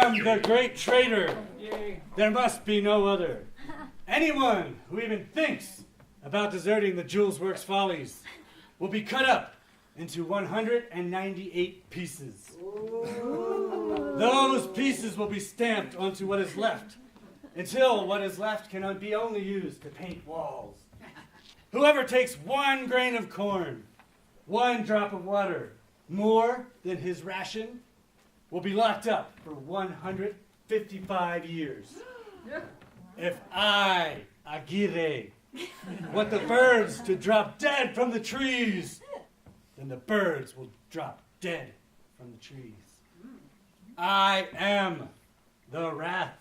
am the great traitor. There must be no other. Anyone who even thinks about deserting the Julesworks Follies will be cut up into 198 pieces. Those pieces will be stamped onto what is left until what is left can be only used to paint walls. Whoever takes 1 grain of corn, 1 drop of water, more than his ration, will be locked up for 155 years. If I, Aguirre, want the birds to drop dead from the trees, then the birds will drop dead from the trees. I am the wrath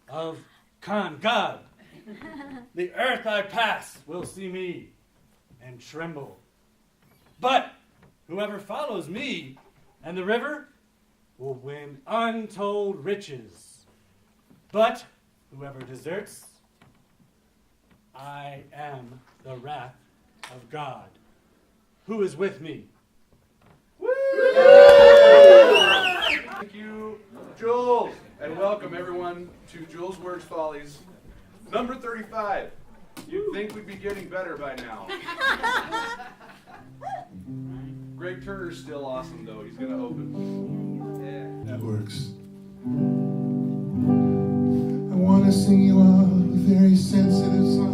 of Khan God. The earth I pass will see me and tremble. But whoever follows me and the river will win untold riches. But whoever deserts, I am the wrath of God. Who is with me? Thank you, Jules, and welcome everyone to Julesworks Follies, number 35. You'd think we'd be getting better by now. Greg Turner's still awesome, though. He's going to open. Yeah. That works. I want to sing you a very sensitive song.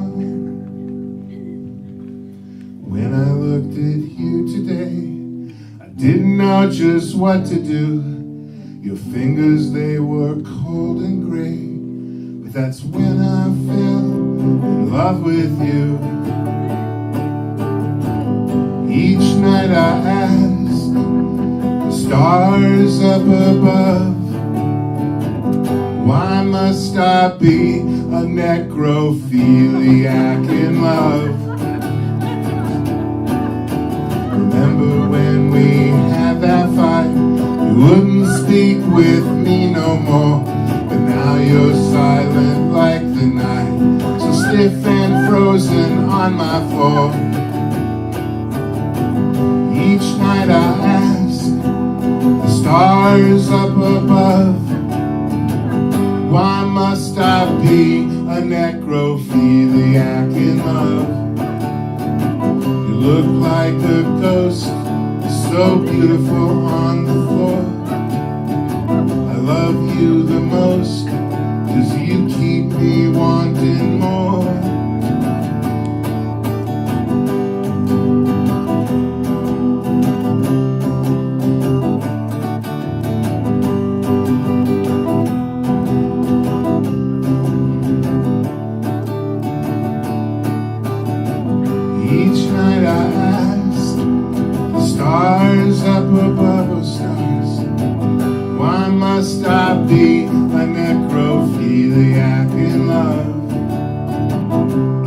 When I looked at you today, I didn't know just what to do. Your fingers, they were cold and gray, but that's when I fell in love with you. Each night I ask the stars up above, why must I be a necrophiliac in love? Remember when we had that fight, you wouldn't speak with me no more, but now you're silent like the night, so stiff and frozen on my floor. Each night I ask the stars up above, why must I be a necrophiliac in love? You look like a ghost, so beautiful on the floor. I love you the most, 'cause you keep me wanting more. Each night I ask the stars up above, oh stars, why must I be a necrophiliac in love?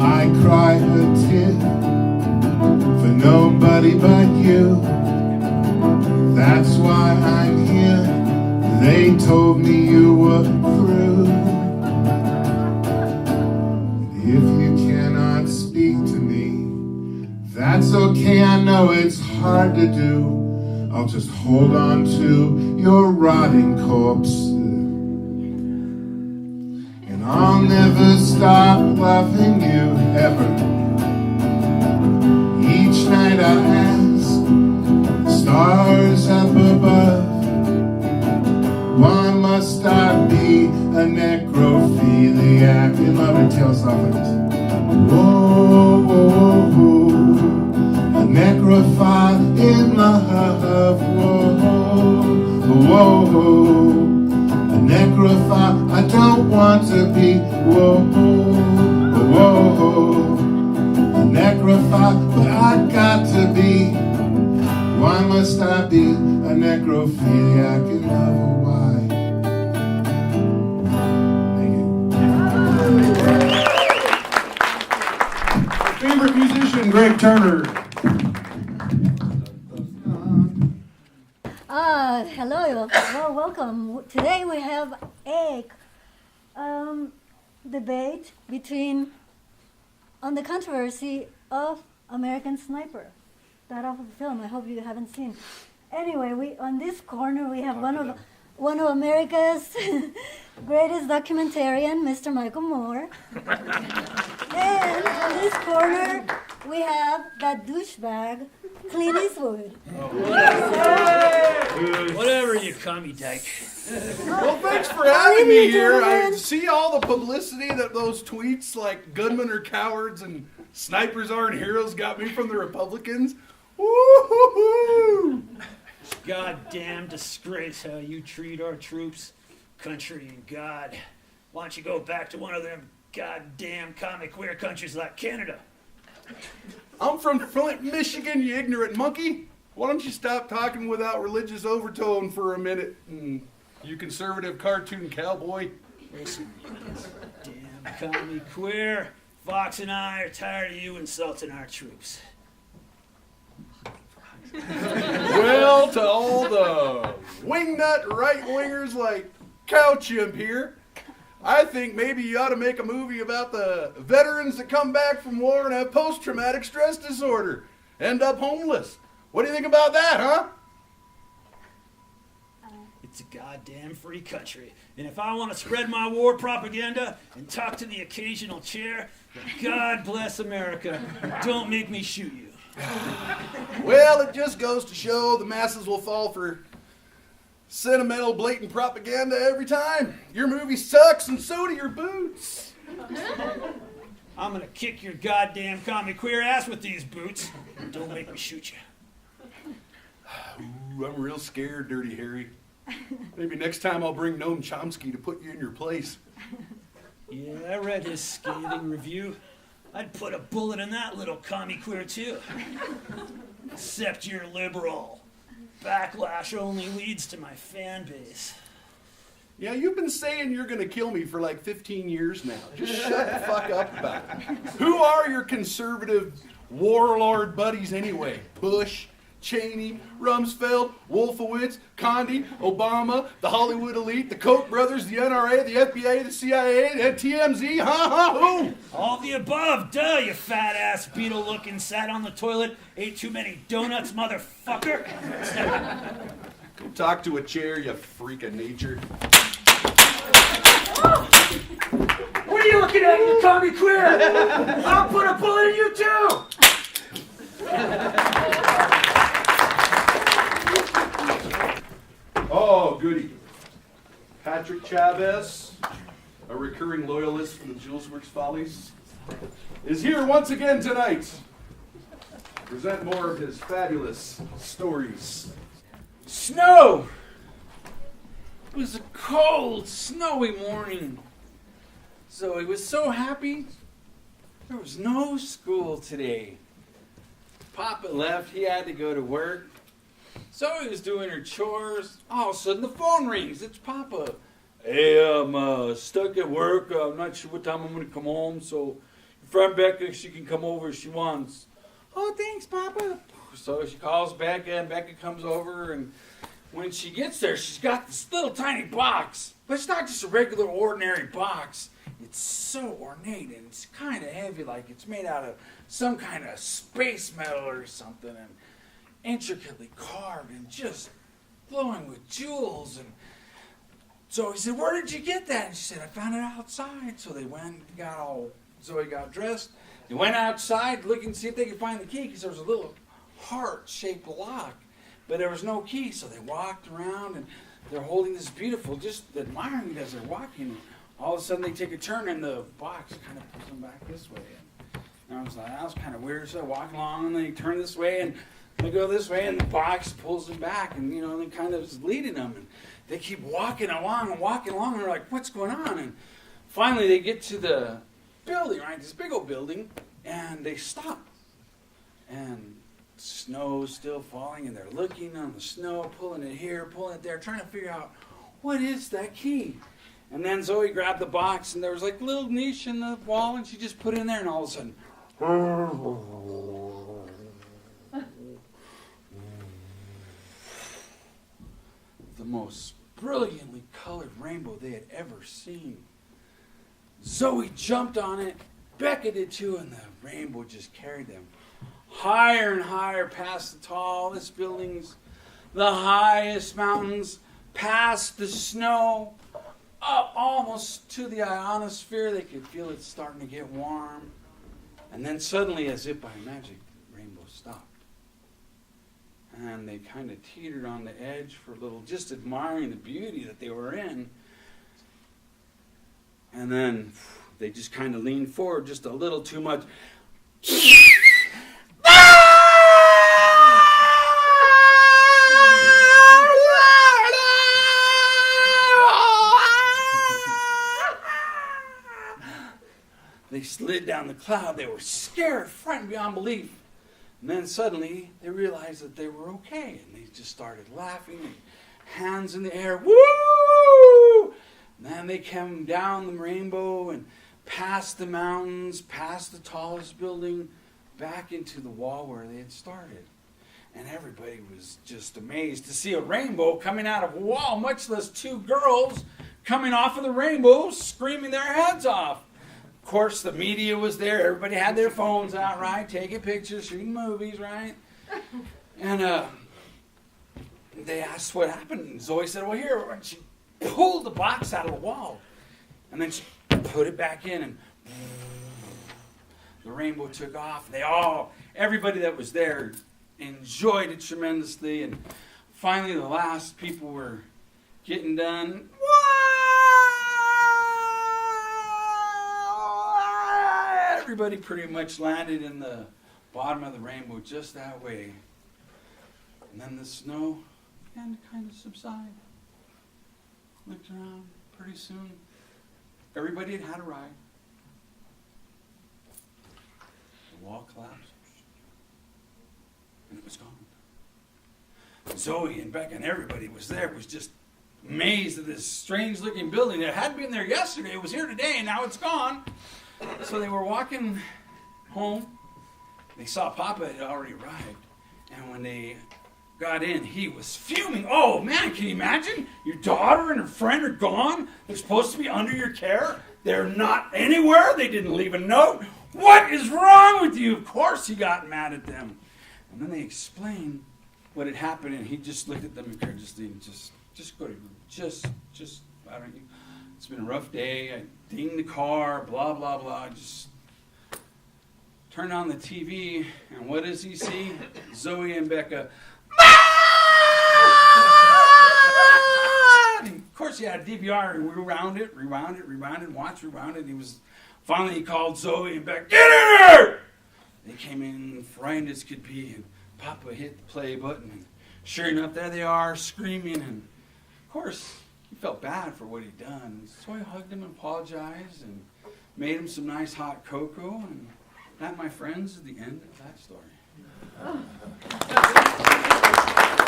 I cry a tear for nobody but you. That's why I'm here. They told me you were through. If you cannot speak to me, that's okay, I know it's hard to do. I'll just hold on to your rotting corpse, and I'll never stop loving you ever. Each night I ask the stars up above, why must I be a necrophiliac in love? And tell us like this. Whoa, whoa, whoa, a necrophile in love. Whoa, whoa, whoa, a necrophile I don't want to be. Whoa, whoa, whoa, a necrophile, but I got to be. Why must I be a necrophiliac in love? Why? Favorite musician, Greg Turner. Hello, well, welcome. Today we have a debate on the controversy of American Sniper, that awful film. I hope you haven't seen. Anyway, on this corner we have one of one of America's greatest documentarian, Mr. Michael Moore. And in this corner, we have that douchebag, Clint Eastwood. Whatever, you commie dyke. Well, thanks for having me evening, here. I gentlemen. see all the publicity that those tweets like gunmen are cowards and snipers aren't heroes got me from the Republicans. Woo-hoo-hoo! Goddamn disgrace how you treat our troops, country, and God. Why don't you go back to one of them goddamn commie queer countries like Canada? I'm from Flint, Michigan, you ignorant monkey. Why don't you stop talking without religious overtone for a minute, you conservative cartoon cowboy? Listen, you damn commie queer. Fox and I are tired of you insulting our troops. Well, to all the wingnut right-wingers like Cow Chimp here, I think maybe you ought to make a movie about the veterans that come back from war and have post-traumatic stress disorder, end up homeless. What do you think about that, huh? It's a goddamn free country. And if I want to spread my war propaganda and talk to the occasional chair, then God bless America. Don't make me shoot you. Well, it just goes to show the masses will fall for sentimental, blatant propaganda every time. Your movie sucks, and so do your boots. I'm gonna kick your goddamn commie queer ass with these boots. Don't make me shoot you. Ooh, I'm real scared, Dirty Harry. Maybe next time I'll bring Noam Chomsky to put you in your place. Yeah, I read his scathing review. I'd put a bullet in that little commie queer too. Except you're liberal. Backlash only leads to my fan base. Yeah, you've been saying you're going to kill me for like 15 years now. Just shut the fuck up about it. Who are your conservative warlord buddies anyway? Bush, Cheney, Rumsfeld, Wolfowitz, Condi, Obama, the Hollywood elite, the Koch brothers, the NRA, the FBI, the CIA, the TMZ, who? All the above, duh, you fat ass beetle looking, sat on the toilet, ate too many donuts, motherfucker. Go talk to a chair, you freak of nature. What are you looking at, you commie queer? I'll put a bullet in you too! Oh, goody. Patrick Chavez, a recurring loyalist from the Julesworks Follies, is here once again tonight to present more of his fabulous stories. Snow! It was a cold, snowy morning. Zoe was so happy. There was no school today. Papa left. He had to go to work. Zoe was doing her chores. All of a sudden, the phone rings. It's Papa. Hey, I'm stuck at work. I'm not sure what time I'm going to come home, so your friend Becca, she can come over if she wants. Oh, thanks, Papa. So she calls Becca, and Becca comes over, and when she gets there, she's got this little tiny box. But it's not just a regular, ordinary box. It's so ornate, and it's kind of heavy, like it's made out of some kind of space metal or something, and intricately carved and just glowing with jewels. And so he said, "Where did you get that?" And she said, "I found it outside." So they went and Zoe got dressed. They went outside looking to see if they could find the key, because there was a little heart-shaped lock, but there was no key. So they walked around, and they're holding this beautiful, just admiring it as they're walking. All of a sudden, they take a turn, and the box kind of pulls them back this way. And I was like, that was kind of weird. So I walk along, and they turn this way, and they go this way, and the box pulls them back, and, they kind of is leading them. And they keep walking along, and they're like, what's going on? And finally, they get to the building, right, this big old building, and they stop. And snow's still falling, and they're looking on the snow, pulling it here, pulling it there, trying to figure out, what is that key? And then Zoe grabbed the box, and there was like a little niche in the wall, and she just put it in there, and all of a sudden, the most brilliantly colored rainbow they had ever seen. Zoe jumped on it, Becca did too, and the rainbow just carried them higher and higher past the tallest buildings, the highest mountains, past the snow, up almost to the ionosphere. They could feel it starting to get warm. And then suddenly, as if by magic, the rainbow stopped. And they kind of teetered on the edge for a little, just admiring the beauty that they were in. And then they just kind of leaned forward just a little too much. They slid down the cloud. They were scared, frightened beyond belief. And then suddenly they realized that they were okay. And they just started laughing, and hands in the air. Woo! And then they came down the rainbow and past the mountains, past the tallest building, back into the wall where they had started. And everybody was just amazed to see a rainbow coming out of a wall, much less two girls coming off of the rainbow screaming their heads off. Of course, the media was there. Everybody had their phones out, right? Taking pictures, shooting movies, right? And they asked what happened. And Zoe said, well, here. And she pulled the box out of the wall. And then she put it back in, and the rainbow took off. Everybody that was there enjoyed it tremendously. And finally, the last people were getting done. Everybody pretty much landed in the bottom of the rainbow just that way. And then the snow began to kind of subside. Looked around. Pretty soon, everybody had had a ride. The wall collapsed. And it was gone. Zoe and Becca and everybody was there, was just amazed at this strange looking building that had been there yesterday. It was here today, and now it's gone. So they were walking home. They saw Papa had already arrived. And when they got in, he was fuming. Oh, man, can you imagine? Your daughter and her friend are gone. They're supposed to be under your care. They're not anywhere. They didn't leave a note. What is wrong with you? Of course he got mad at them. And then they explained what had happened, and he just looked at them encouragingly and just go to just, I don't know. It's been a rough day. I dinged the car, blah, blah, blah. Just turned on the TV, and what does he see? Zoe and Becca. And of course, he had a DVR, and we rewound it, watched, rewound it. Finally, he called Zoe and Becca, get in here! They came in frightened as could be, and Papa hit the play button, and sure enough, there they are, screaming, and of course, he felt bad for what he'd done. So I hugged him and apologized and made him some nice hot cocoa. And that, my friends, is the end of that story.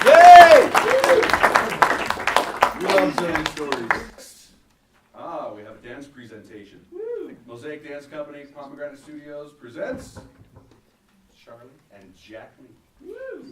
Yay! We love telling stories. We have a dance presentation. Woo! Mosaic Dance Company, Pomegranate Studios presents Charlie and Jacqueline. Woo!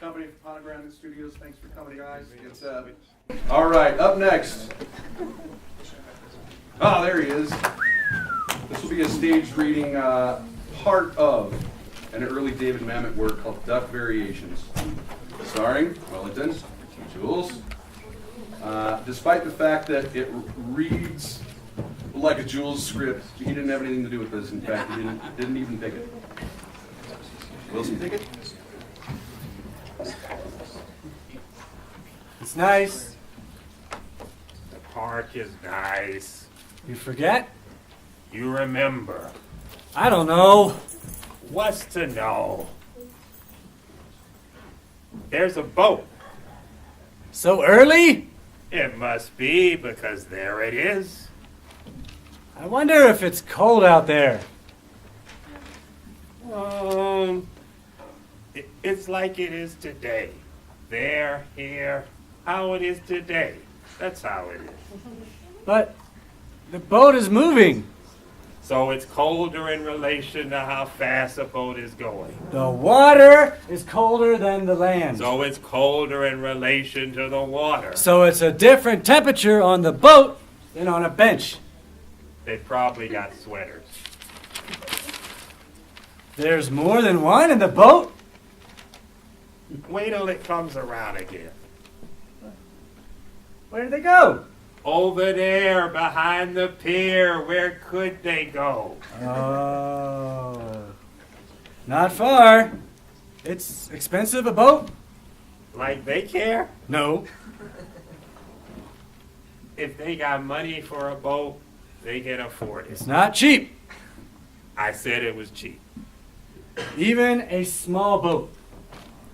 company from Ponegranate Studios. Thanks for coming, guys. All right, up next. Oh, there he is. This will be a staged reading, part of an early David Mamet work called Duck Variations, starring Wellington, Jules. Despite the fact that it reads like a Jules script, he didn't have anything to do with this. In fact, he didn't even pick it. Wilson, pick it? It's nice. The park is nice. You forget? You remember. I don't know. What's to know? There's a boat. So early? It must be, because there it is. I wonder if it's cold out there. It's like it is today. There, here, how it is today. That's how it is. But the boat is moving. So it's colder in relation to how fast a boat is going. The water is colder than the land. So it's colder in relation to the water. So it's a different temperature on the boat than on a bench. They probably got sweaters. There's more than one in the boat? Wait till it comes around again. Where did they go? Over there, behind the pier. Where could they go? Oh. Not far. It's expensive, a boat? Like they care? No. If they got money for a boat, they can afford it. It's not cheap. I said it was cheap. Even a small boat.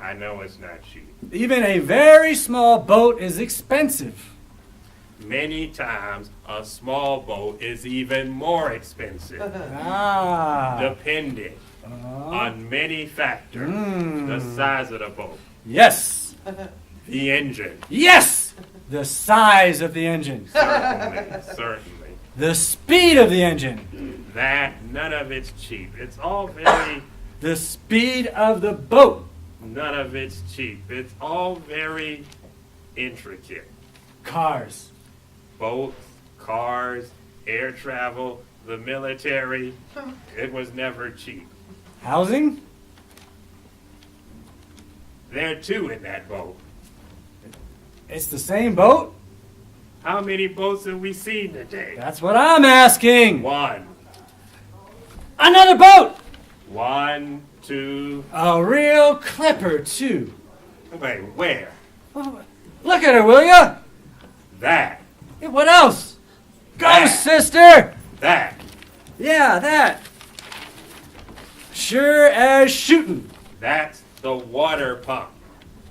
I know it's not cheap. Even a very small boat is expensive. Many times, a small boat is even more expensive, depending on many factors. The size of the boat. Yes. The engine. Yes. The size of the engine. Certainly. The speed of the engine. That, none of it's cheap. It's all very... The speed of the boat. None of it's cheap. It's all very intricate. Cars. Boats, cars, air travel, the military. It was never cheap. Housing? There are two in that boat. It's the same boat? How many boats have we seen today? That's what I'm asking. One. Another boat! 1, 2. A real clipper, too. Wait, where? Look at her, will ya? That. Hey, what else? Go, That. sister! That. Yeah, that. Sure as shooting. That's the water pump.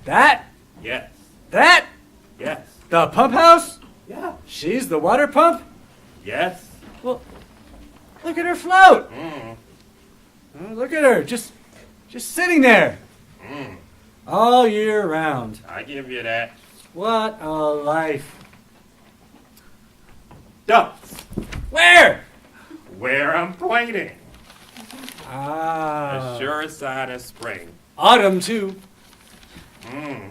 That? Yes. That? Yes. The pump house? Yeah. She's the water pump? Yes. Well, look at her float. Mm. Oh, look at her, just sitting there. Mm. All year round. I give you that. What a life. Ducks. Where? Where I'm pointing. Ah. The sure side of spring. Autumn, too. Mm.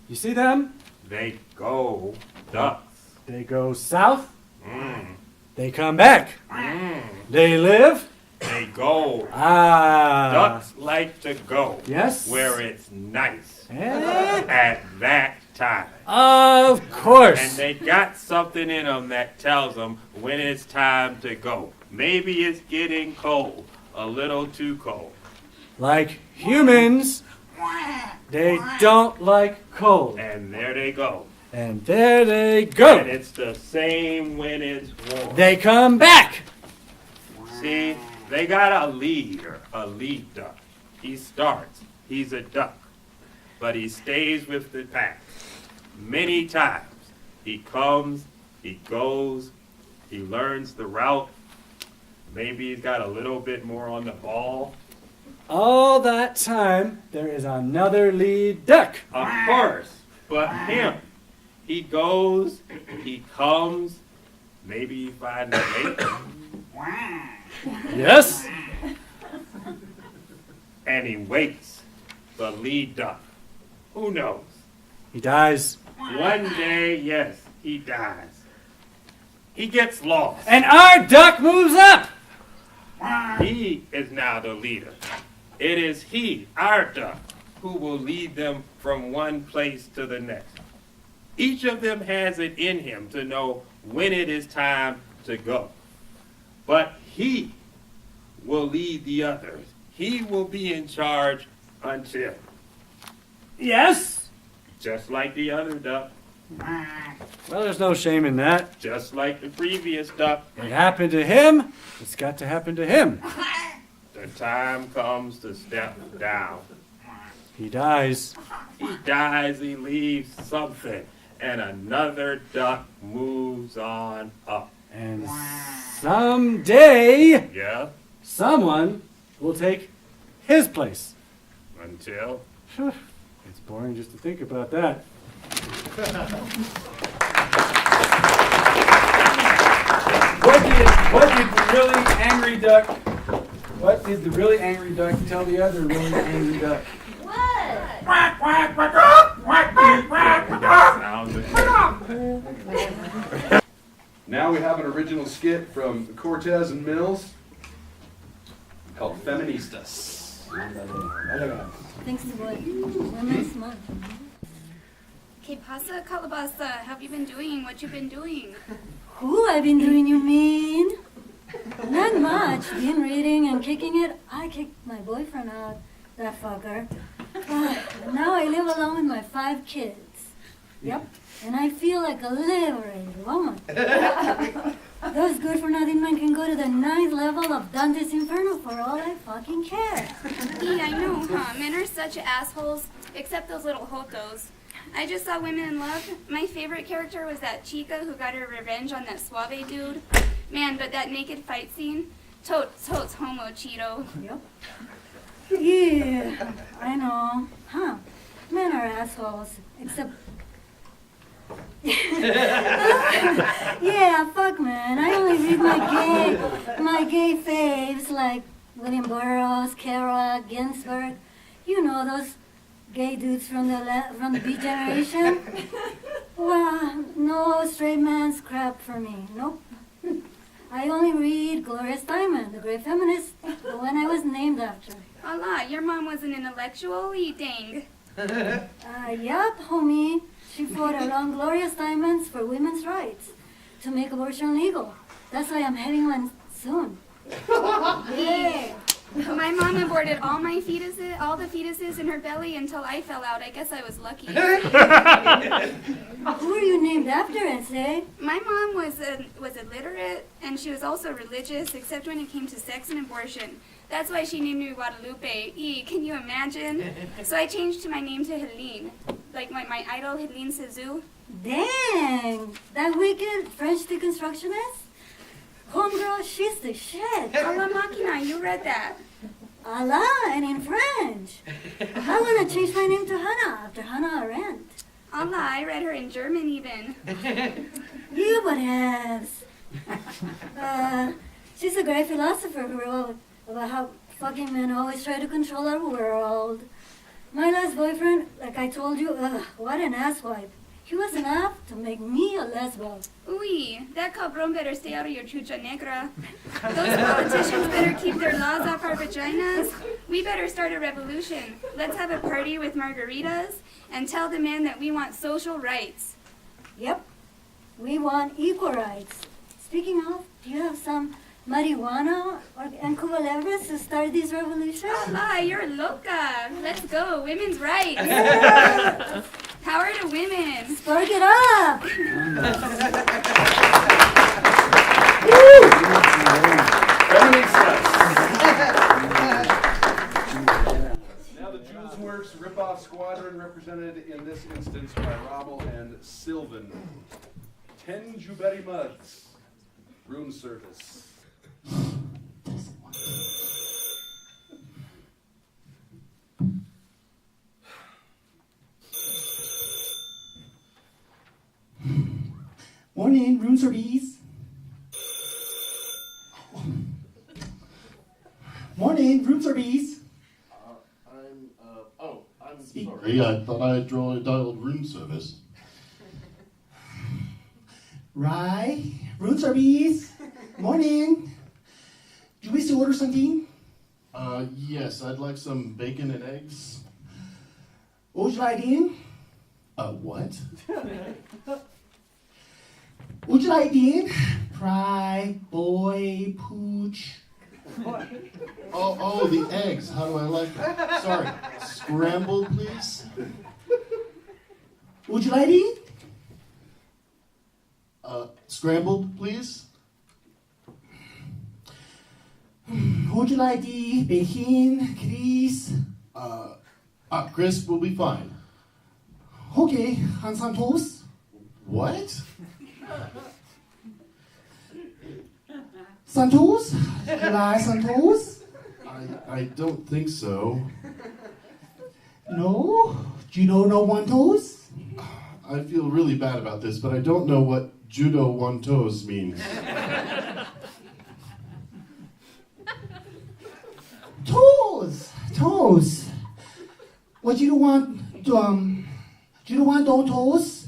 You see them? They go. Ducks. They go south. Mm. They come back. Mm. They live. They go. Ah. Ducks like to go. Yes. Where it's nice. Eh? At that time. Of course. And they got something in them that tells them when it's time to go. Maybe it's getting cold. A little too cold. Like humans, they don't like cold. And there they go. And there they go. And it's the same when it's warm. They come back. See, they got a lead duck. He starts. He's a duck. But he stays with the pack. Many times. He comes, he goes, he learns the route. Maybe he's got a little bit more on the ball. All that time, there is another lead duck. Of course. But him, he goes, he comes, maybe he finds a mate. Yes? And he waits. The lead duck. Who knows? He dies. One day, yes, he dies. He gets lost. And our duck moves up. He is now the leader. It is he, our duck, who will lead them from one place to the next. Each of them has it in him to know when it is time to go. But he will lead the others. He will be in charge until. Yes? Just like the other duck. Well, there's no shame in that. Just like the previous duck. It happened to him. It's got to happen to him. The time comes to step down. He dies. He dies, he leaves something, and another duck moves on up. And someday, Yeah? someone will take his place. Until? It's boring just to think about that. What did the really angry duck tell the other really angry duck? Now we have an original skit from Cortez and Mills called Feministas. Thanks to what? Women's Month. Que pasa, Calabasa? How have you been doing? What you been doing? Who I've been doing, you mean? Not much. Been reading and kicking it. I kicked my boyfriend out, that fucker. Now I live alone with my 5 kids. Yep. And I feel like a liberated woman. Those good-for-nothing men can go to the 9th level of Dante's Inferno for all I fucking care. Yeah, I know, huh? Men are such assholes, except those little jotos. I just saw Women in Love. My favorite character was that chica who got her revenge on that suave dude. Man, but that naked fight scene, totes homo Cheeto. Yep. Yeah, I know. Huh. Men are assholes, except... Yeah, fuck man. I only read my gay faves like William Burroughs, Kerouac, Ginsberg. You know, those gay dudes from the Beat Generation. Well, no straight man's crap for me. Nope. I only read Gloria Steinem, the great feminist, the one I was named after. Allah, your mom was an intellectual? Dang. Yup, homie. She fought along Gloria Steinem's for women's rights to make abortion legal. That's why I'm having one soon. Yeah. My mom aborted all the fetuses in her belly until I fell out. I guess I was lucky. Who are you named after, Essay? My mom was illiterate, and she was also religious, except when it came to sex and abortion. That's why she named me Guadalupe. Can you imagine? So I changed my name to Helene, like my idol, Helene Cezanne. Dang! That wicked French deconstructionist? Homegirl, she's the shit. A la Machina, you read that. Allah, and in French. I want to change my name to Hannah, after Hannah Arendt. Allah, I read her in German even. You would have. She's a great philosopher who wrote about how fucking men always try to control our world. My last boyfriend, like I told you, what an asswipe. He was enough to make me a lesbo. Uy, that cabron better stay out of your chucha negra. Those politicians better keep their laws off our vaginas. We better start a revolution. Let's have a party with margaritas and tell the men that we want social rights. Yep, we want equal rights. Speaking of, do you have some marijuana and Cuba Libres to start this revolution? Allah, you're loca. Let's go, women's rights. Yeah. Power to women. Spark it up! Now the Julesworks Ripoff Squadron, represented in this instance by Rommel and Sylvan. 10 Jubetti mugs. Room service. Morning, room service. Morning, room service. I'm I'm sorry, I thought I dialed room service. Right, room service. Morning. Do you wish to order something? Yes, I'd like some bacon and eggs. What would you like in? What? Would you like in? Pry, boy, pooch. Oh, the eggs. How do I like them? Sorry. Scrambled, please? Would you like in? Scrambled, please? Would you like the bacon, Chris? Crisp will be fine. Okay, and some toast? What? Some toast? You like some toast? I don't think so. No? You don't know one toast? I feel really bad about this, but I don't know what judo one toes means. Toast. What you don't want? You don't want no toast?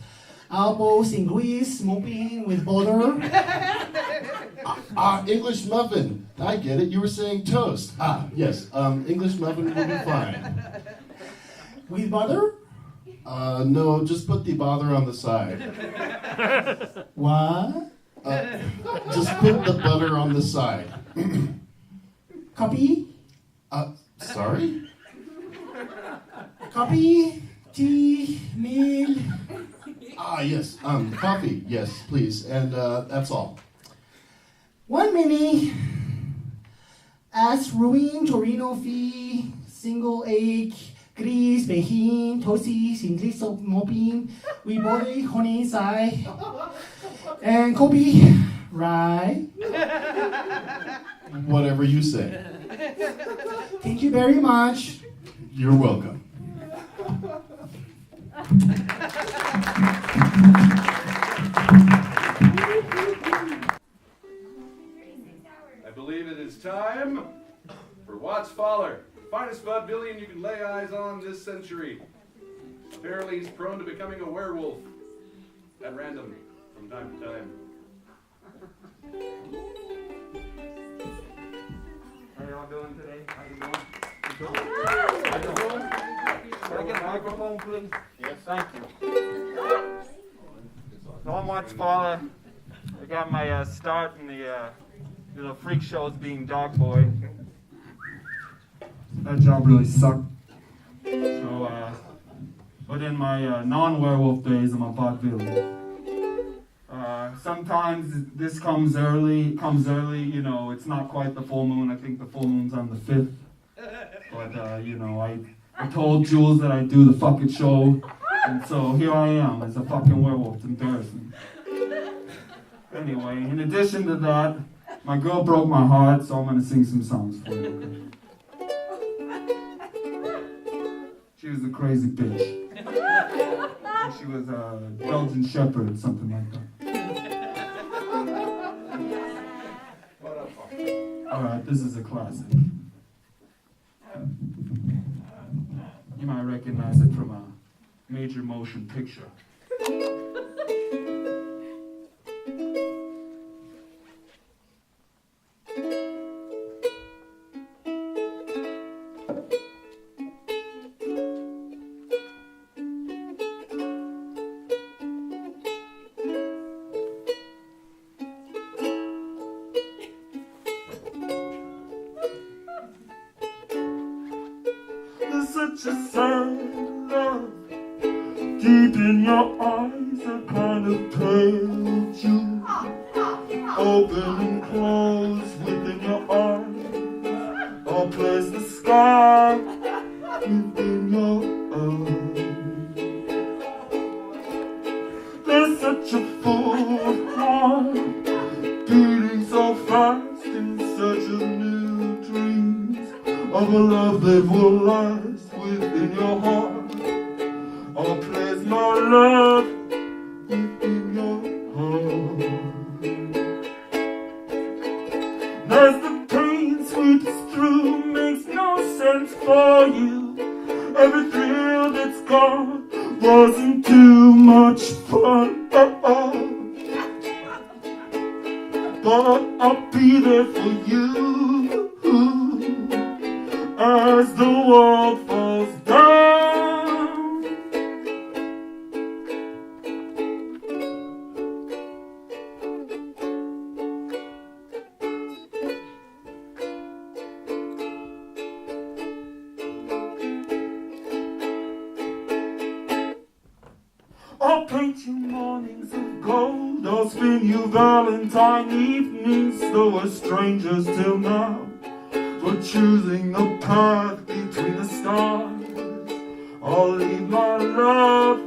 Elbows in grease, smoking with butter. English muffin. I get it. You were saying toast. Yes. English muffin will be fine. With butter? No, just put the bother on the side. What? Just put the butter on the side. Copy? Sorry? Copy? Tea? Meal? Yes. Coffee. Yes, please. And that's all. 1 minute. As Rubin, Torino fee, single egg, grease, bacon, toasty, simply soap mopping, we boy, honey inside, and Kobe, right? Whatever you say. Thank you very much. You're welcome. I believe it is time for Watts Fowler, finest vaudevillian you can lay eyes on this century. Apparently he's prone to becoming a werewolf at random from time to time. How y'all doing today? How you doing? How you doing? Can I get a microphone, please? Yes, thank you. So I'm Watts Fowler. I got my start in the little freak shows being dog boy. That job really sucked. So, but in my non-werewolf days, I'm a vaudevillian. Sometimes this comes early, you know, it's not quite the full moon. I think the full moon's on the 5th. But, you know, I told Jules that I'd do the fucking show. And so here I am as a fucking werewolf. It's embarrassing. Anyway, in addition to that, my girl broke my heart, so I'm going to sing some songs for you. She was a crazy bitch. She was a Belgian Shepherd or something like that. Alright, this is a classic. You might recognize it from a major motion picture. Such a sad love deep in your eyes, a kind of pale June, open and close within your arms, or place the sky within your arms. There's such a full heart beating so fast in search of new dreams of a love that will last within your heart, or place my love within your heart. As the pain sweeps through, makes no sense for you, Every thrill that's gone wasn't too much fun. But I'll be there for you as the world falls down. I'll paint you mornings of gold, I'll spin you Valentine evenings, though we're strangers till now. For choosing the path between the stars, I'll leave my love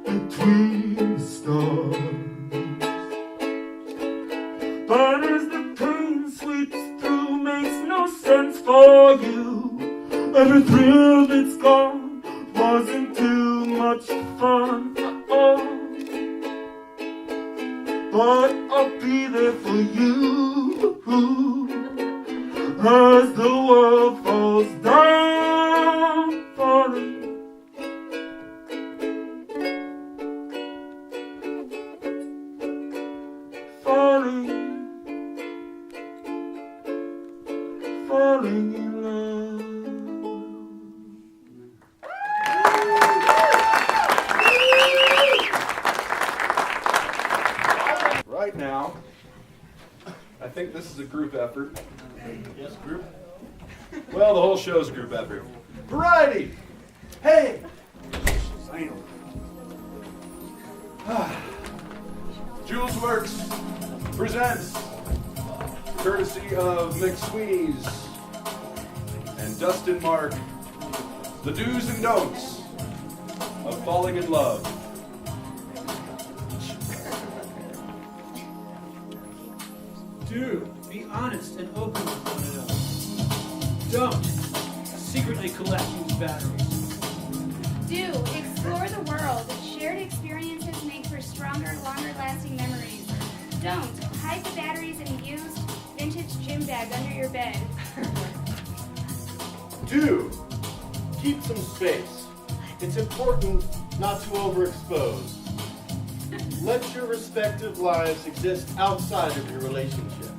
between the stars. But as the pain sweeps through, makes no sense for you. Every thrill that's gone wasn't too much fun. But I'll be there for you as the world falls down, falling. Falling in love. Right now, I think this is a group effort. Yes, group? Well, the whole show's a group effort. Variety! Hey! Julesworks presents, courtesy of McSweeney's and Dustin Mark, the do's and don'ts of falling in love. Do be honest and open with one another. Don't secretly collect these batteries. Do explore the world. Shared experiences make for stronger, longer-lasting memories. Don't hide the batteries in a used vintage gym bag under your bed. Do keep some space. It's important not to overexpose. Let your respective lives exist outside of your relationship.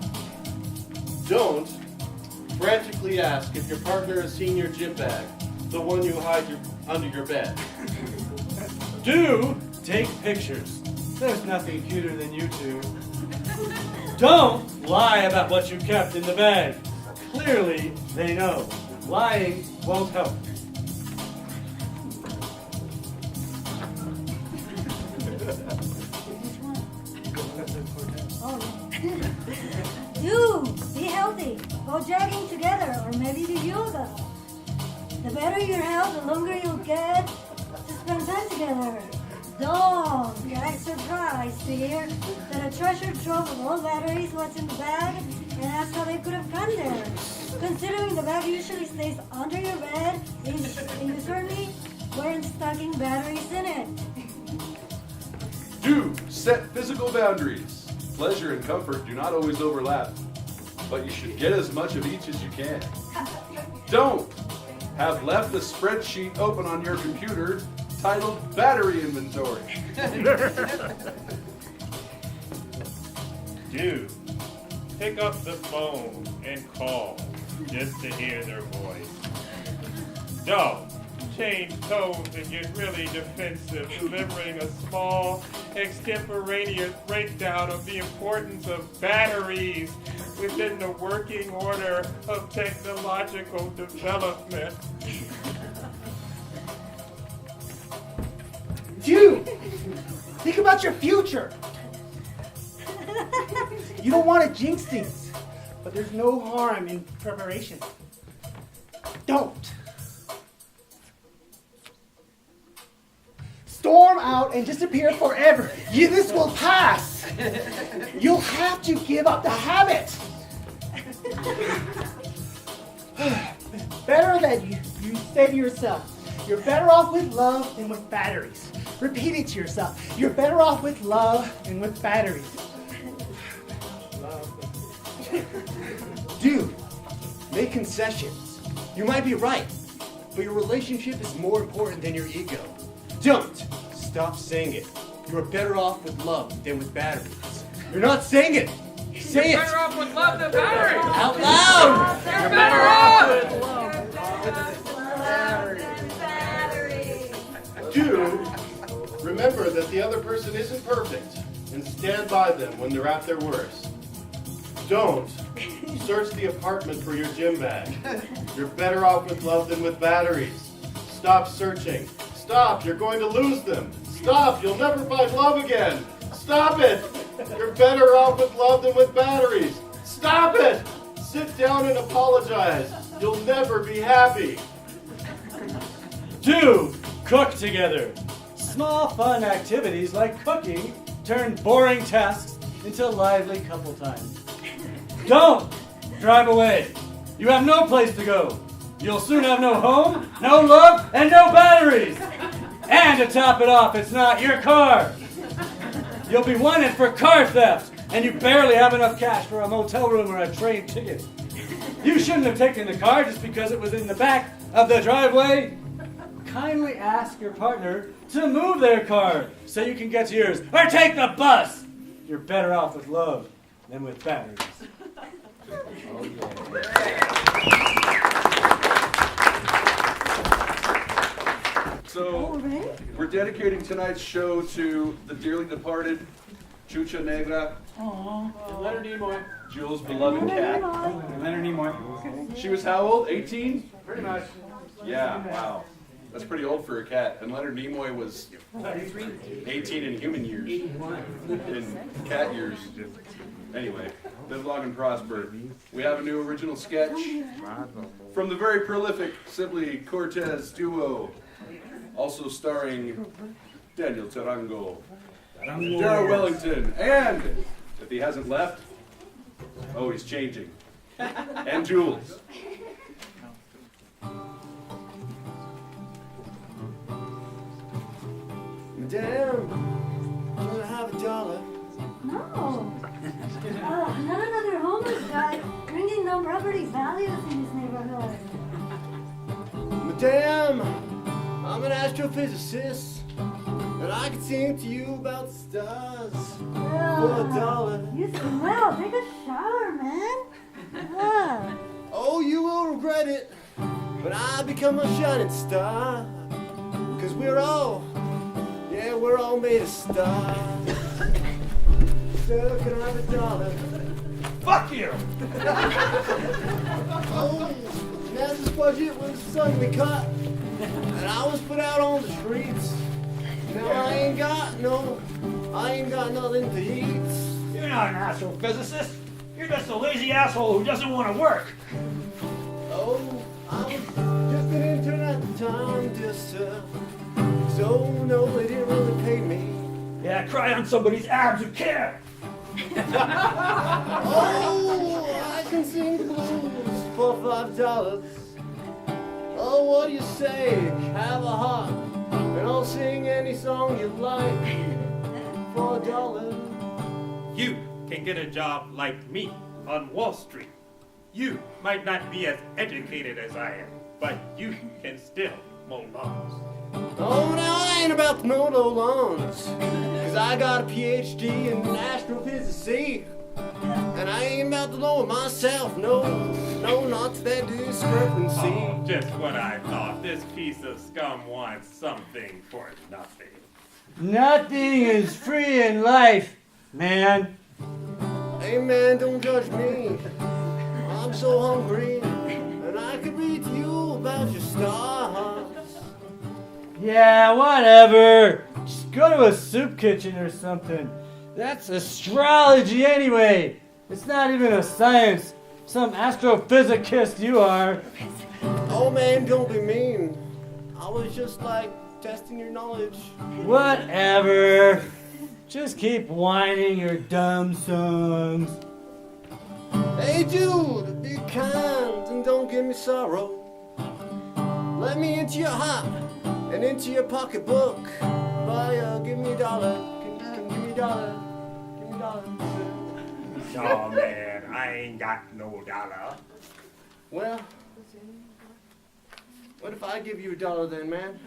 Don't frantically ask if your partner has seen your gym bag, the one you hide under your bed. Do take pictures. There's nothing cuter than you two. Don't lie about what you kept in the bag. Clearly, they know. Lying won't help. Do be healthy. Go jogging together, or maybe do yoga. The better your health, the longer you'll get to spend time together. Don't get surprised to hear that a treasure trove of old batteries was in the bag and ask how they could have gone there. Considering the bag usually stays under your bed, and you certainly weren't stocking batteries in it. Do set physical boundaries. Pleasure and comfort do not always overlap, but you should get as much of each as you can. Don't have left a spreadsheet open on your computer titled Battery Inventory. Do pick up the phone and call just to hear their voice. Don't change tones and get really defensive, delivering a small, extemporaneous breakdown of the importance of batteries within the working order of technological development. Dude, think about your future. You don't want to jinx things, but there's no harm in preparation. Don't. Storm out and disappear forever. This will pass. You'll have to give up the habit. Better that you say to yourself, you're better off with love than with batteries. Repeat it to yourself. You're better off with love than with batteries. Dude, make concessions. You might be right, but your relationship is more important than your ego. Don't stop saying it. You are better off with love than with batteries. You're not saying it. Say it. Better off with love than batteries. Out loud. You're better off. Do remember that the other person isn't perfect and stand by them when they're at their worst. Don't search the apartment for your gym bag. You're better off with love than with batteries. Stop searching. Stop, you're going to lose them. Stop, you'll never find love again. Stop it. You're better off with love than with batteries. Stop it. Sit down and apologize. You'll never be happy. 2. Cook together. Small fun activities like cooking turn boring tasks into lively couple time. Don't drive away. You have no place to go. You'll soon have no home, no love, and no batteries. And to top it off, it's not your car. You'll be wanted for car theft, and you barely have enough cash for a motel room or a train ticket. You shouldn't have taken the car just because it was in the back of the driveway. Kindly ask your partner to move their car so you can get to yours, or take the bus. You're better off with love than with batteries. So, we're dedicating tonight's show to the dearly departed Chucha Negra, Leonard Nimoy. Jules' beloved cat. Leonard Nimoy. She was how old? 18? Pretty much. Yeah, wow. That's pretty old for a cat. And Leonard Nimoy was 18 in human years. In cat years. Anyway, live long and prosper. We have a new original sketch from the very prolific Sibley Cortez duo, also starring Daniel Tarango, Darrell Wellington, and, if he hasn't left, oh, he's changing, and Jules. Madame, I'm gonna have $1. No. Not another homeless guy bringing down property values in this neighborhood. Madame, I'm an astrophysicist, and I can sing to you about the stars for $1. You smell. Take a shower, man. Oh, you will regret it, but I become a shining star, 'cause we're all made of stars. So can I have $1? Fuck you! Oh, NASA's budget was suddenly cut, and I was put out on the streets. Now I ain't got nothing to eat. You're not an astrophysicist. You're just a lazy asshole who doesn't want to work. Oh, I was just an intern at the time, so no, they didn't really pay me. Yeah, cry on somebody's abs who care. Oh, I can sing the blues for $5. Oh, what do you say? Have a heart, and I'll sing any song you like for $1. You can get a job like me on Wall Street. You might not be as educated as I am, but you can still mow lawns. Oh, now I ain't about to mow no lawns, 'cause I got a PhD in astrophysics, and I ain't about to lower myself, no, not to that discrepancy. Oh, just what I thought. This piece of scum wants something for nothing. Nothing is free in life, man. Hey man, don't judge me. I'm so hungry, and I could read to you about your stars. Yeah, whatever. Just go to a soup kitchen or something. That's astrology anyway. It's not even a science. Some astrophysicist you are. Oh man, don't be mean. I was just testing your knowledge. Whatever. Just keep whining your dumb songs. Hey dude, be kind and don't give me sorrow. Let me into your heart and into your pocketbook. Give me $1. Can give me $1. Give me $1. Oh man, I ain't got no $1. Well, What if I give you $1 then, man?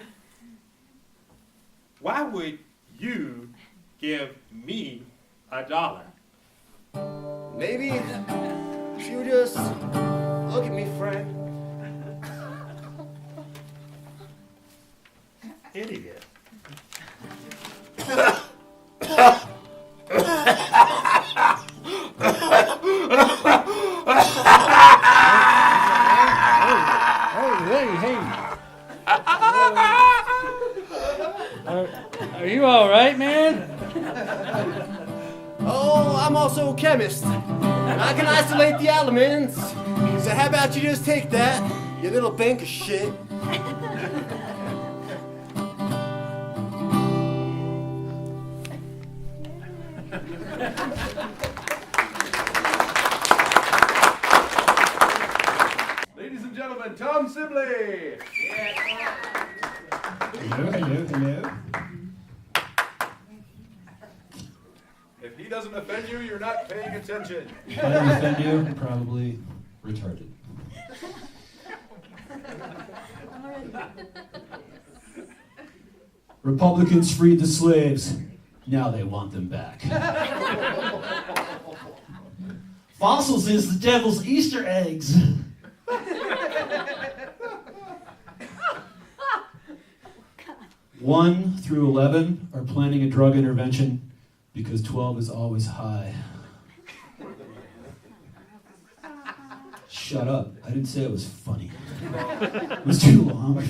Why would you give me $1? Maybe if you just look at me, friend. Idiot. Hey. Are you all right, man? Oh, I'm also a chemist. I can isolate the elements. So how about you just take that, you little bank of shit. Ladies and gentlemen, Tom Sibley. Hello. If he doesn't offend you, you're not paying attention. If I don't offend you, probably retarded. Republicans freed the slaves. Now they want them back. Fossils is the devil's Easter eggs. 1 through 11 are planning a drug intervention because 12 is always high. Shut up. I didn't say it was funny. It was too long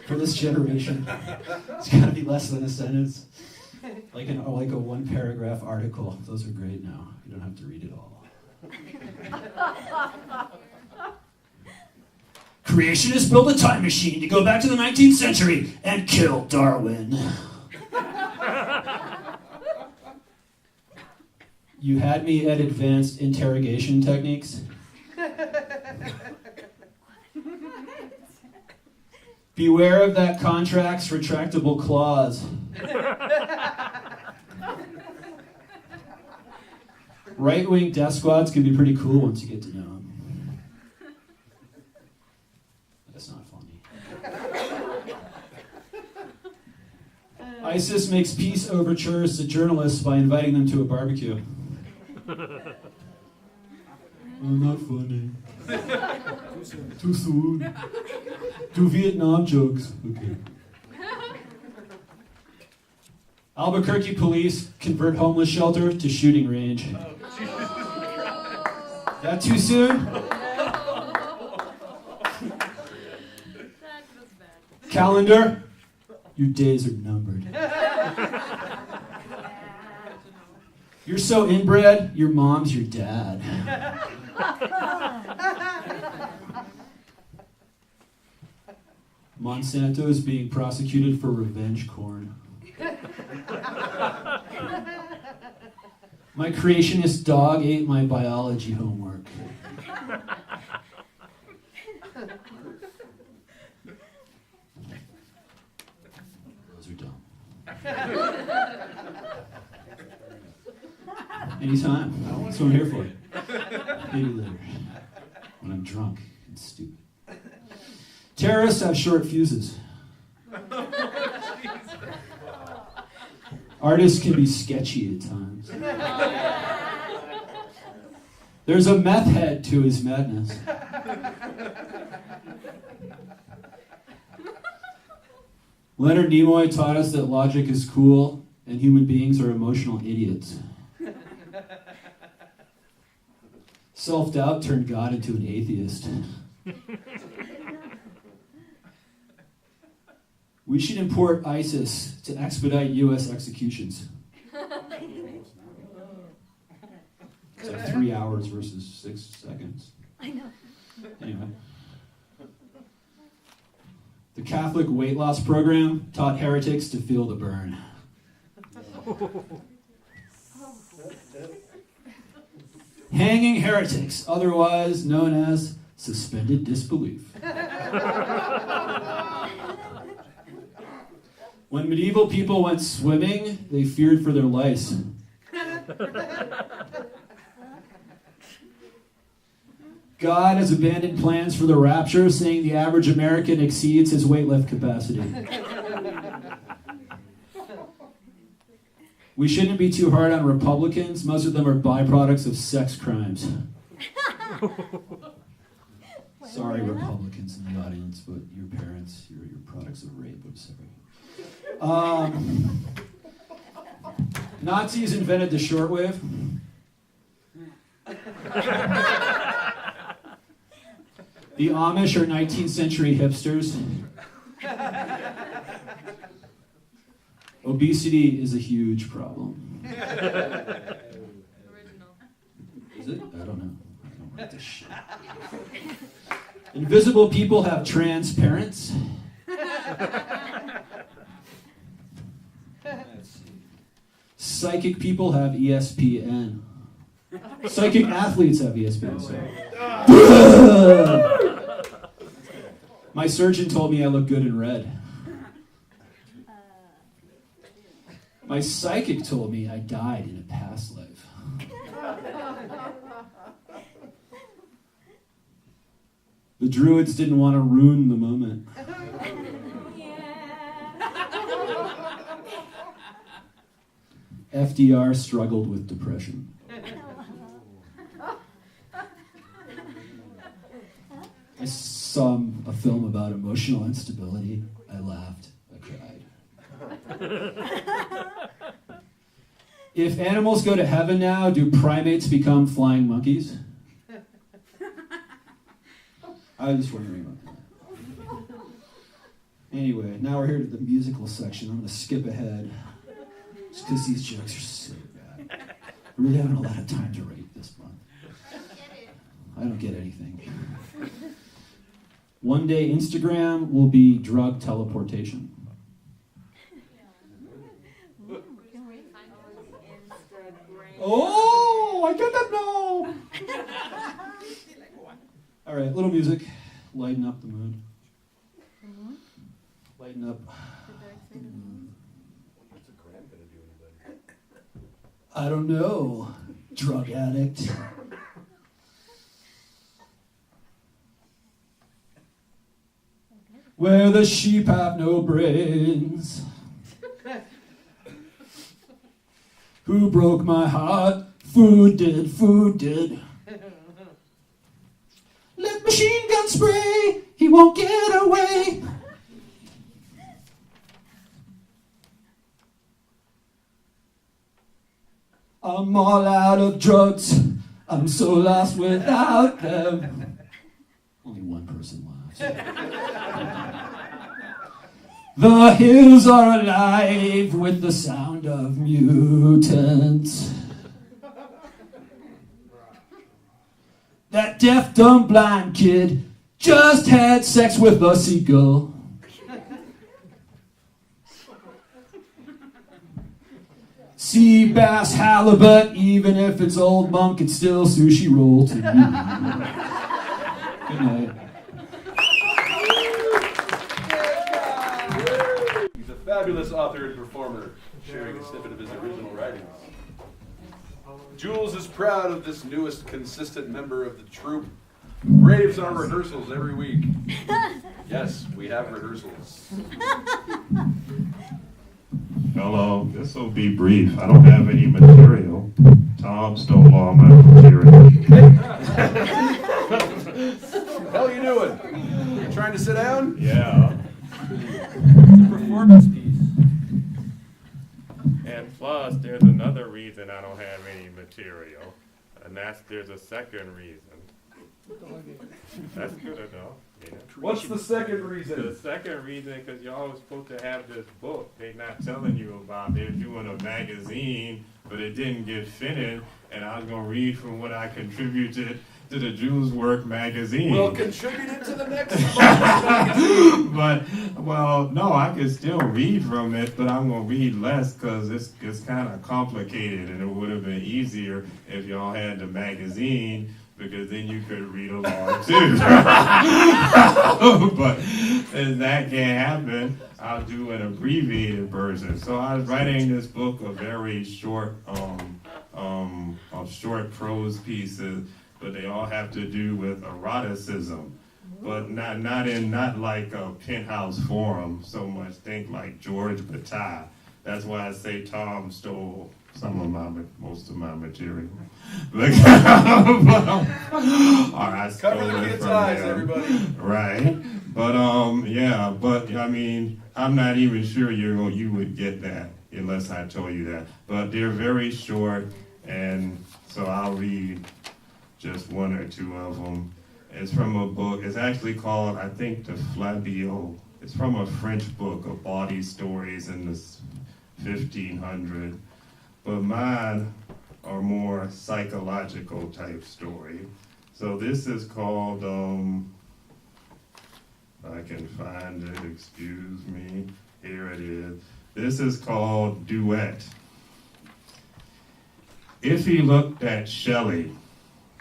for this generation. It's got to be less than a sentence. Like a one-paragraph article. Those are great now. You don't have to read it all. Creationists built a time machine to go back to the 19th century and kill Darwin. You had me at advanced interrogation techniques. Beware of that contract's retractable clause. Right-wing death squads can be pretty cool once you get to know them. That's not funny. ISIS makes peace overtures to journalists by inviting them to a barbecue. Oh, not funny. Too soon. Do Vietnam jokes. Okay. Albuquerque police convert homeless shelter to shooting range. That too soon? Calendar, your days are numbered. You're so inbred, your mom's your dad. Monsanto is being prosecuted for revenge corn. My creationist dog ate my biology homework. Those are dumb. Anytime. That's what I'm here for. Maybe later. When I'm drunk and stupid. Terrorists have short fuses. Artists can be sketchy at times. There's a meth head to his madness. Leonard Nimoy taught us that logic is cool and human beings are emotional idiots. Self-doubt turned God into an atheist. We should import ISIS to expedite U.S. executions. It's like 3 hours versus 6 seconds. I know. Anyway. The Catholic weight loss program taught heretics to feel the burn. Hanging heretics, otherwise known as suspended disbelief. When medieval people went swimming, they feared for their lives. God has abandoned plans for the rapture, saying the average American exceeds his weightlift capacity. We shouldn't be too hard on Republicans. Most of them are byproducts of sex crimes. Sorry, Republicans in the audience, but your parents, you're products of rape. I'm sorry. Nazis invented the shortwave. The Amish are 19th century hipsters. Obesity is a huge problem. Is it? I don't know. I don't write this shit. Invisible people have trans parents. Psychic people have ESPN. Psychic athletes have ESPN. Sorry. My surgeon told me I look good in red. My psychic told me I died in a past life. The Druids didn't want to ruin the moment. FDR struggled with depression. I saw a film about emotional instability. I laughed. I cried. If animals go to heaven now, do primates become flying monkeys? I was just wondering about that. Anyway, now we're here to the musical section. I'm going to skip ahead, just because these jokes are so bad. I really haven't a lot of time to write this month. I don't get anything. One day, Instagram will be drug teleportation. Oh, I get that now. All right, little music. Lighten up the mood. Lighten up. What's a gram gonna do anybody? I don't know, drug addict. Where the sheep have no brains. Who broke my heart? Food did, food did. Let machine gun spray, he won't get away. I'm all out of drugs, I'm so lost without them. Only one person laughs. The hills are alive with the sound of mutants. That deaf, dumb, blind kid just had sex with a seagull. Sea bass, halibut, even if it's old monk, it's still sushi roll to me. Good night. He's a fabulous author and performer, sharing a snippet of his original writings. Jules is proud of this newest consistent member of the troupe. Raves our rehearsals every week. Yes, we have rehearsals. Hello, this will be brief. I don't have any material. Tom stole all my material. What the hell are you doing? You trying to sit down? Yeah. It's a performance piece. And plus, there's another reason I don't have any material, and that's there's a second reason. That's good enough. Yeah. What's the second reason? The second reason, because y'all was supposed to have this book they're not telling you about. They're doing a magazine, but it didn't get finished, and I was going to read from what I contributed to the Julesworks magazine. We'll contribute it to the next magazine. But, well, no, I can still read from it, but I'm going to read less because it's kind of complicated, and it would have been easier if y'all had the magazine, because then you could read along too. But if that can't happen, I'll do an abbreviated version. So I was writing this book of very short, short prose pieces but they all have to do with eroticism, but not like a penthouse forum so much. Think like George Bataille. That's why I say Tom stole most of my material. But, or I stole Cover the it kids' from eyes, him. everybody. Right. But I mean, I'm not even sure you would get that unless I told you that. But they're very short, and so I'll read just one or two of them. It's from a book. It's actually called, I think, the Flabiot. It's from a French book of bawdy stories in the 1500s. But mine are more psychological type story. So this is called, if I can find it, excuse me. Here it is. This is called Duet. If he looked at Shelley,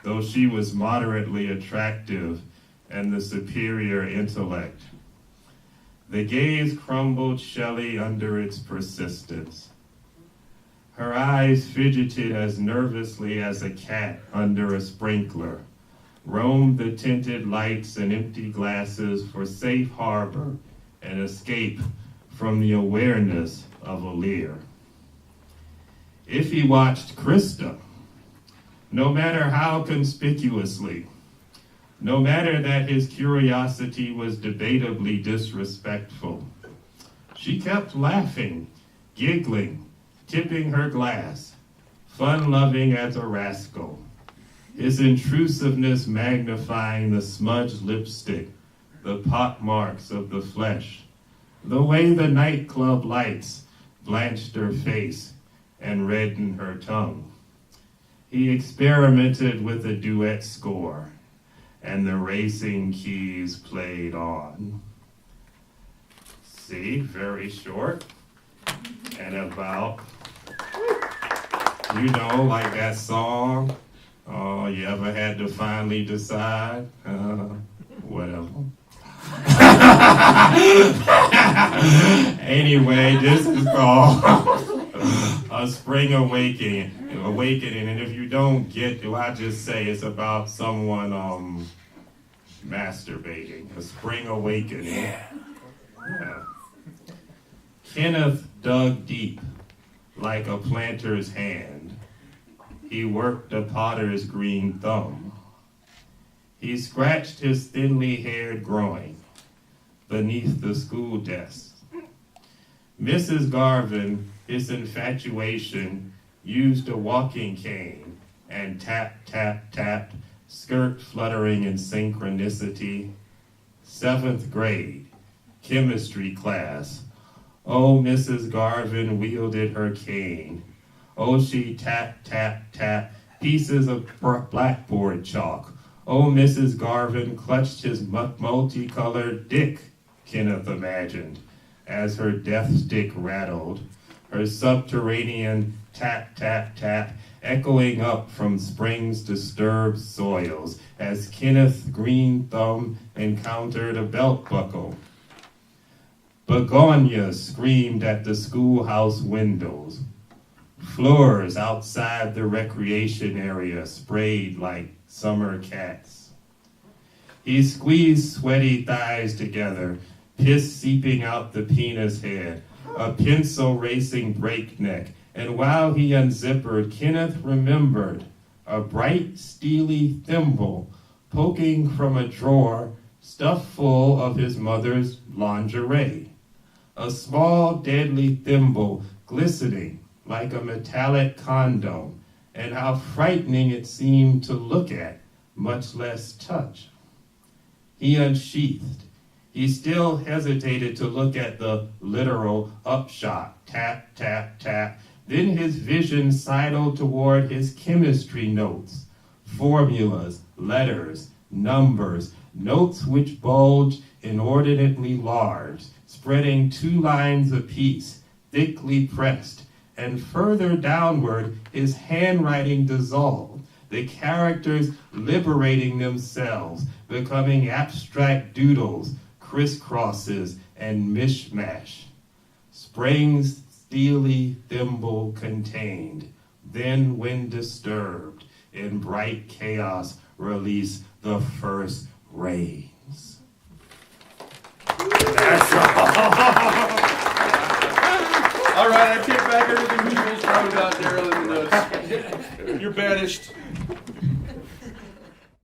though she was moderately attractive and the superior intellect, the gaze crumbled Shelley under its persistence. Her eyes fidgeted as nervously as a cat under a sprinkler, roamed the tinted lights and empty glasses for safe harbor and escape from the awareness of a leer. If he watched Krista, no matter how conspicuously, no matter that his curiosity was debatably disrespectful, she kept laughing, giggling, tipping her glass, fun-loving as a rascal, his intrusiveness magnifying the smudged lipstick, the pock marks of the flesh, the way the nightclub lights blanched her face and reddened her tongue. He experimented with a duet score, and the racing keys played on. See, very short, and about, like that song, oh, you ever had to finally decide? Whatever. Anyway, this is called A Spring Awakening. And if you don't get it, I just say it's about someone masturbating. A Spring Awakening. Yeah. Kenneth dug deep like a planter's hand. He worked a potter's green thumb. He scratched his thinly haired groin beneath the school desk. Mrs. Garvin, his infatuation, used a walking cane and tap, tap, tapped, skirt fluttering in synchronicity. 7th grade, chemistry class. Oh, Mrs. Garvin wielded her cane. Oh, she tap, tap, tap, pieces of blackboard chalk. Oh, Mrs. Garvin clutched his multicolored dick, Kenneth imagined, as her death stick rattled, her subterranean tap, tap, tap, echoing up from spring's disturbed soils, as Kenneth's green thumb encountered a belt buckle. Begonias screamed at the schoolhouse windows. Floors outside the recreation area sprayed like summer cats. He squeezed sweaty thighs together, piss seeping out the penis head, a pencil racing breakneck, and while he unzippered, Kenneth remembered a bright, steely thimble poking from a drawer stuffed full of his mother's lingerie. A small, deadly thimble glistening like a metallic condom, and how frightening it seemed to look at, much less touch. He unsheathed. He still hesitated to look at the literal upshot, tap, tap, tap. Then his vision sidled toward his chemistry notes, formulas, letters, numbers, notes which bulged inordinately large, spreading 2 lines apiece, thickly pressed, and further downward his handwriting dissolved, the characters liberating themselves, becoming abstract doodles, crisscrosses, and mishmash. Spring's steely thimble contained, then when disturbed, in bright chaos, release the first rains. That's All right, I take back everything Jules wrote about Daryl in the notes. You're banished.